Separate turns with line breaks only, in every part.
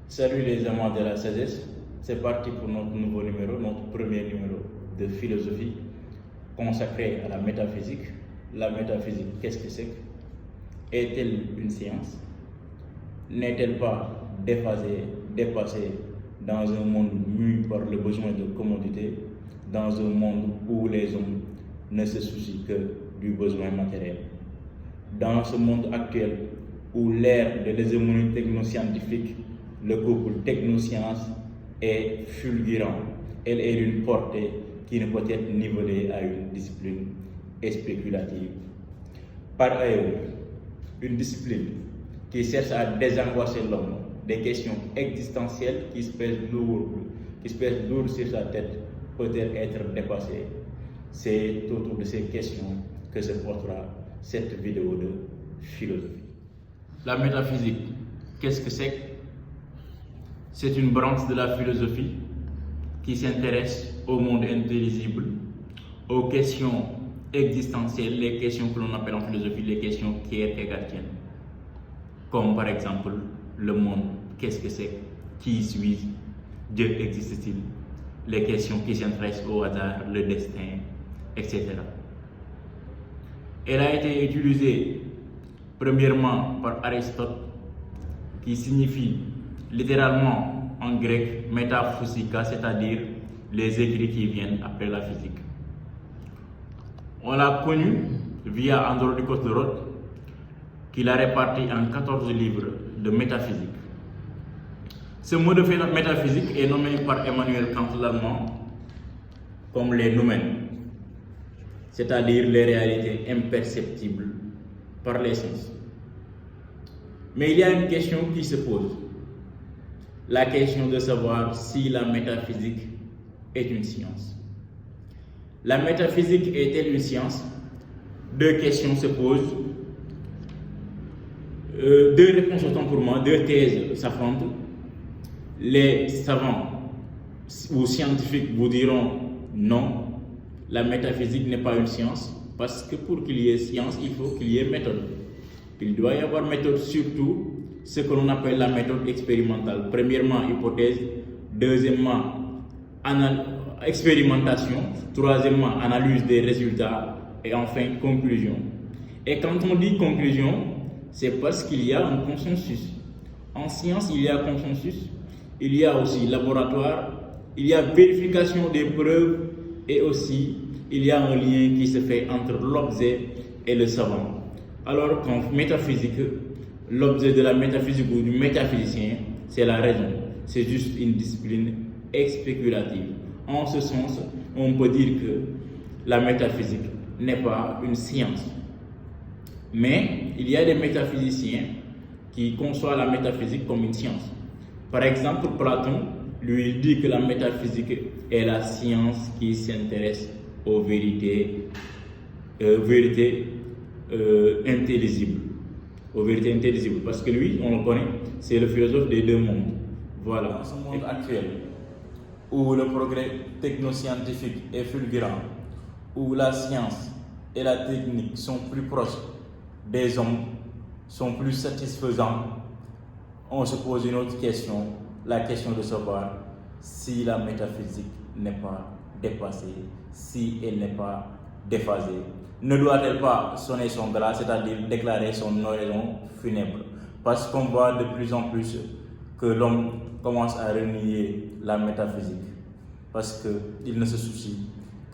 Salut les amants de la sagesse, c'est parti pour notre nouveau numéro, notre premier numéro de philosophie consacré à la métaphysique. La métaphysique, qu'est-ce que c'est? Est-elle une science? N'est-elle pas dépassée dans un monde mû par le besoin de commodité, dans un monde où les hommes ne se soucient que du besoin matériel? Dans ce monde actuel où l'ère de l'hégémonie technoscientifique, le couple technoscience est fulgurant, elle est d'une portée qui ne peut être nivelée à une discipline spéculative. Par ailleurs, une discipline qui cherche à désangoisser l'homme des questions existentielles qui se pèsent lourd sur sa tête peut-elle être dépassée. C'est autour de ces questions que se portera cette vidéo de philosophie. La métaphysique, qu'est-ce que c'est? C'est une branche de la philosophie qui s'intéresse au monde intelligible, aux questions existentielles, les questions que l'on appelle en philosophie les questions kierkegaardiennes, comme par exemple le monde, qu'est-ce que c'est, qui suis-je, Dieu existe-t-il, les questions qui s'intéressent au hasard, le destin, etc. Elle a été utilisée premièrement par Aristote, qui signifie littéralement en grec métaphysika, c'est-à-dire les écrits qui viennent après la physique. On l'a connu via Andronikos de Rhodes, qui l'a réparti en 14 livres de métaphysique. Ce mot de métaphysique est nommé par Emmanuel Kant l'allemand comme les noumènes, c'est-à-dire les réalités imperceptibles par les sens. Mais il y a une question qui se pose, la question de savoir si la métaphysique est une science. La métaphysique est-elle une science? Deux questions se posent, deux réponses autant pour moi, deux thèses s'affrontent. Les savants ou scientifiques vous diront non, la métaphysique n'est pas une science, parce que pour qu'il y ait science, il faut qu'il y ait méthode. Il doit y avoir méthode, surtout ce que l'on appelle la méthode expérimentale. Premièrement, hypothèse. Deuxièmement, expérimentation. Troisièmement, analyse des résultats. Et enfin, conclusion. Et quand on dit conclusion, c'est parce qu'il y a un consensus. En science, il y a consensus. Il y a aussi laboratoire. Il y a vérification des preuves. Et aussi, il y a un lien qui se fait entre l'objet et le savant. Alors qu'en métaphysique, l'objet de la métaphysique ou du métaphysicien, c'est la raison. C'est juste une discipline spéculative. En ce sens, on peut dire que la métaphysique n'est pas une science. Mais il y a des métaphysiciens qui conçoivent la métaphysique comme une science. Par exemple, Platon, lui, dit que la métaphysique est la science qui s'intéresse aux vérités intelligibles. Aux vérités intelligibles. Parce que lui, on le connaît, c'est le philosophe des deux mondes. Voilà. Dans ce monde actuel, où le progrès technoscientifique est fulgurant, où la science et la technique sont plus proches des hommes, sont plus satisfaisants, on se pose une autre question, la question de savoir si la métaphysique n'est pas dépassée, si elle n'est pas déphasée. Ne doit-elle pas sonner son glas, c'est-à-dire déclarer son oraison funèbre? Parce qu'on voit de plus en plus que l'homme commence à renier la métaphysique, parce qu'il ne se soucie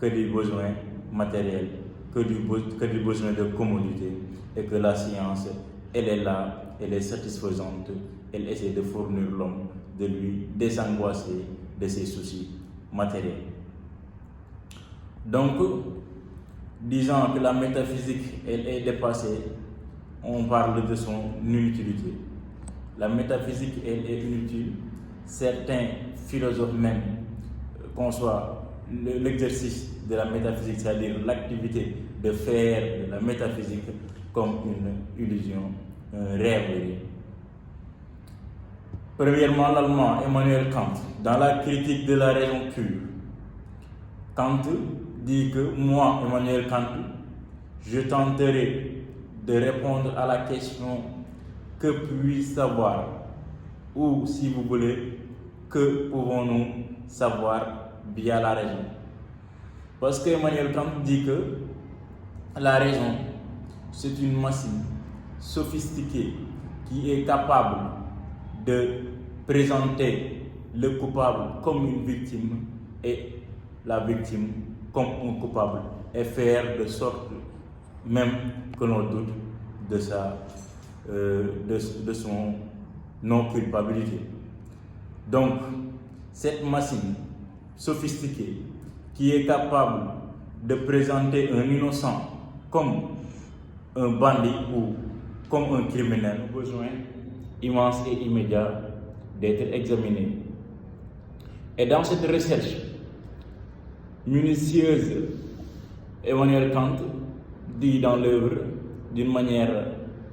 que des besoins matériels, que du besoin de commodité, et que la science, elle est là, elle est satisfaisante, elle essaie de fournir l'homme, de lui désangoisser de ses soucis matériels. Donc, disant que la métaphysique, elle est dépassée, on parle de son inutilité. La métaphysique, elle est inutile. Certains philosophes même conçoivent l'exercice de la métaphysique, c'est-à-dire l'activité de faire de la métaphysique comme une illusion, un rêve. Premièrement, l'allemand Emmanuel Kant, dans la critique de la raison pure, Kant dit que moi, Emmanuel Kant, je tenterai de répondre à la question que puis savoir ou si vous voulez, que pouvons-nous savoir via la raison? Parce que Emmanuel Kant dit que la raison, c'est une machine sophistiquée qui est capable de présenter le coupable comme une victime et la victime comme un coupable et faire de sorte même que l'on doute de son non-culpabilité. Donc, cette machine sophistiquée qui est capable de présenter un innocent comme un bandit ou comme un criminel, a besoin immense et immédiat d'être examiné. Et dans cette recherche minutieuse, Emmanuel Kant dit dans l'œuvre d'une manière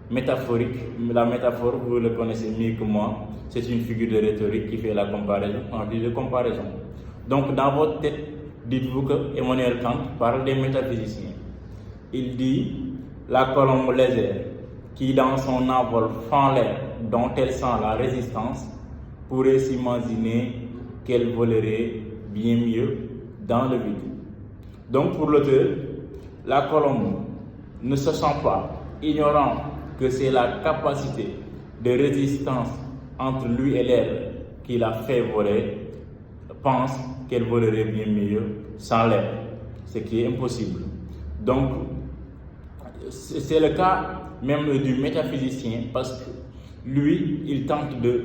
métaphorique, la métaphore, vous le connaissez mieux que moi, c'est une figure de rhétorique qui fait la comparaison, en guise de comparaison. Donc dans votre tête, dites-vous que Emmanuel Kant parle des métaphysiciens. Il dit la colombe légère qui dans son envol fend l'air dont elle sent la résistance pourrait s'imaginer qu'elle volerait bien mieux dans le vide. Donc pour l'auteur, la colombe ne se sent pas, ignorant que c'est la capacité de résistance entre lui et l'air qui l'a fait voler, pense qu'elle volerait bien mieux sans l'air, ce qui est impossible. Donc, c'est le cas même du métaphysicien parce que lui, il tente de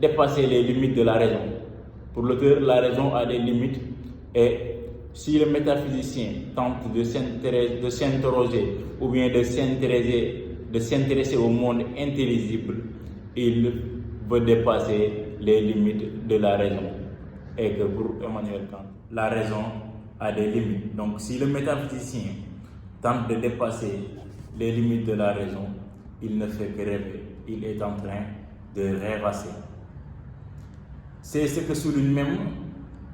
dépasser les limites de la raison. Pour l'auteur, la raison a des limites et si le métaphysicien tente de s'interroger ou bien de s'intéresser au monde intelligible, il veut dépasser les limites de la raison. Et que pour Emmanuel Kant, la raison a des limites. Donc si le métaphysicien tente de dépasser les limites de la raison, il ne fait que rêver. Il est en train de rêvasser. C'est ce que souligne même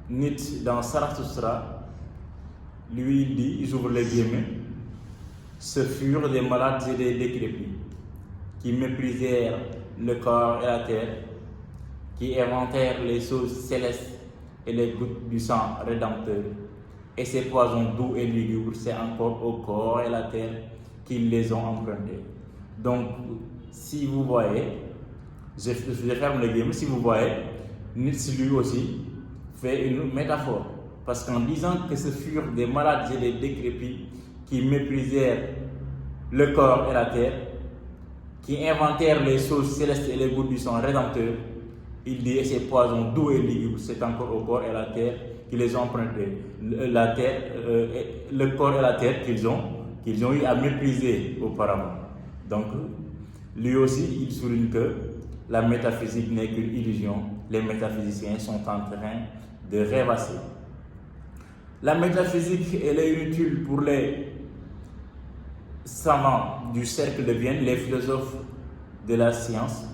Nietzsche dans Zarathustra. Lui, il dit, j'ouvre les guillemets, ce furent des malades et des décrépits qui méprisèrent le corps et la terre, qui inventèrent les choses célestes et les gouttes du sang rédempteur. Et ces poisons doux et lugubres, c'est encore au corps et la terre qu'ils les ont empruntés. Donc, si vous voyez, je ferme les guillemets, si vous voyez, Nietzsche lui aussi fait une métaphore. Parce qu'en disant que ce furent des malades et des décrépits qui méprisèrent le corps et la terre, qui inventèrent les choses célestes et les gouttes du sang rédempteur, il dit et ces poisons doux et lugubres, c'est encore au corps et la terre qui les ont empruntés. Le corps et la terre qu'ils ont eu à mépriser auparavant. Donc, lui aussi, il souligne que la métaphysique n'est qu'une illusion. Les métaphysiciens sont en train de rêvasser. La métaphysique, elle est inutile pour les savants du cercle de Vienne, les philosophes de la science.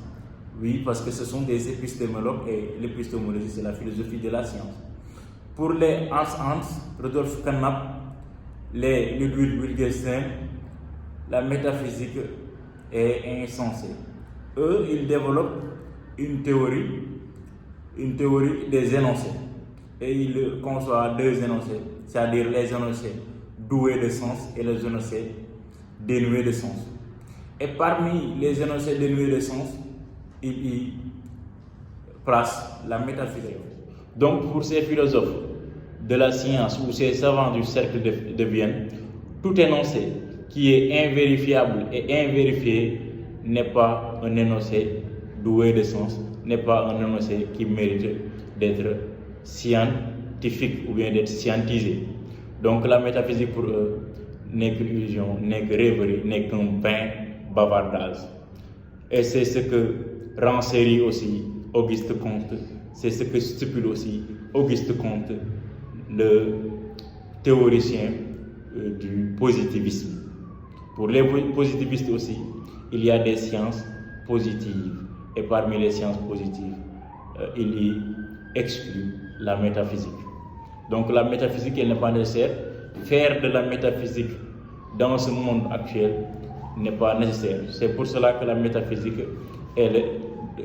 Oui, parce que ce sont des épistémologues et l'épistémologie, c'est la philosophie de la science. Pour les Hans, Rudolf Carnap, les Ludwig Wittgenstein, la métaphysique est insensée. Eux, ils développent une théorie des énoncés. Et ils conçoivent deux énoncés, c'est-à-dire les énoncés doués de sens et les énoncés dénués de sens. Et parmi les énoncés dénués de sens, ils y placent la métaphysique. Donc pour ces philosophes de la science ou ces savants du cercle de Vienne, tout énoncé qui est invérifiable et invérifié n'est pas un énoncé doué de sens, n'est pas un énoncé qui mérite d'être scientifique ou bien d'être scientisé. Donc la métaphysique pour eux n'est qu'une illusion, n'est que rêverie, n'est qu'un vain bavardage. Et c'est ce que renchérit aussi Auguste Comte, c'est ce que stipule aussi Auguste Comte, le théoricien du positivisme. Pour les positivistes aussi, il y a des sciences positives. Et parmi les sciences positives, il y exclut la métaphysique. Donc la métaphysique, elle n'est pas nécessaire. Faire de la métaphysique dans ce monde actuel n'est pas nécessaire. C'est pour cela que la métaphysique, elle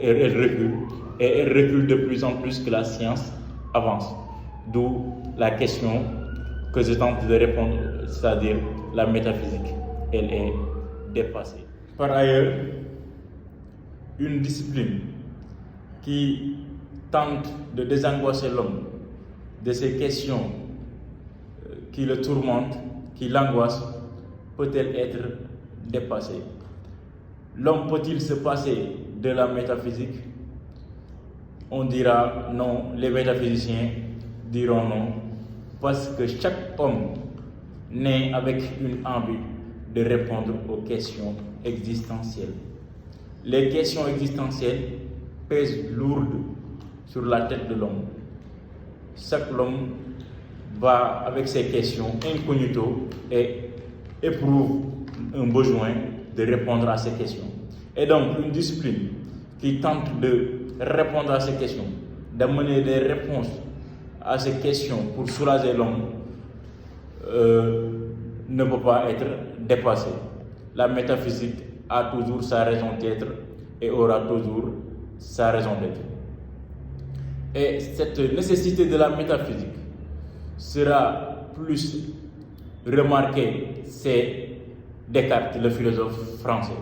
elle recule, et elle recule de plus en plus que la science avance. D'où la question que je tente de répondre, c'est-à-dire la métaphysique, elle est dépassée. Par ailleurs, une discipline qui tente de désangoisser l'homme de ces questions qui le tourmentent, qui l'angoissent, peut-elle être dépassée? L'homme peut-il se passer de la métaphysique? On dira non, les métaphysiciens diront non, parce que chaque homme naît avec une envie de répondre aux questions existentielles. Les questions existentielles pèsent lourdes sur la tête de l'homme. Chaque homme va avec ces questions incognito et éprouve un besoin de répondre à ces questions. Et donc, une discipline qui tente de répondre à ces questions, d'amener des réponses à ces questions pour soulager l'homme, ne peut pas être dépassée. La métaphysique a toujours sa raison d'être et aura toujours sa raison d'être. Et cette nécessité de la métaphysique sera plus remarquée, c'est Descartes, le philosophe français.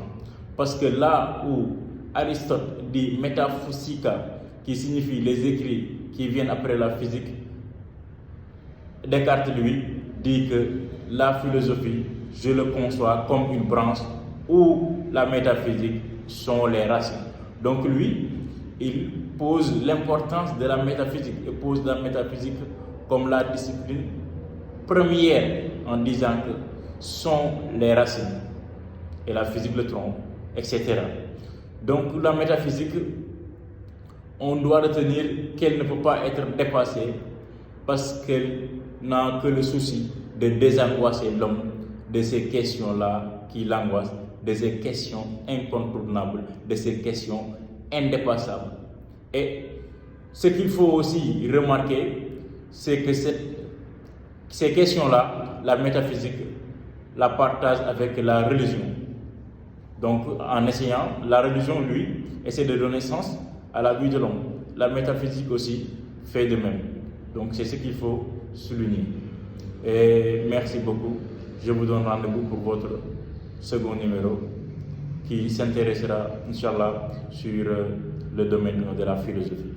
Parce que là où Aristote dit métaphysica, qui signifie les écrits qui viennent après la physique, Descartes, lui, dit que la philosophie, je le conçois comme une branche où la métaphysique sont les racines. Donc lui, il pose l'importance de la métaphysique et pose la métaphysique comme la discipline première en disant que sont les racines et la physique le tronc, etc. Donc la métaphysique, on doit retenir qu'elle ne peut pas être dépassée parce qu'elle n'a que le souci de désangoisser l'homme de ces questions-là qui l'angoissent, de ces questions incontournables, de ces questions indépassables. Et ce qu'il faut aussi remarquer, c'est que ces questions-là, la métaphysique la partage avec la religion. Donc, en essayant, la religion, lui, essaie de donner sens à la vie de l'homme. La métaphysique aussi fait de même. Donc, c'est ce qu'il faut souligner. Et merci beaucoup. Je vous donne rendez-vous pour votre second numéro qui s'intéressera, Inch'Allah, sur le domaine de la philosophie.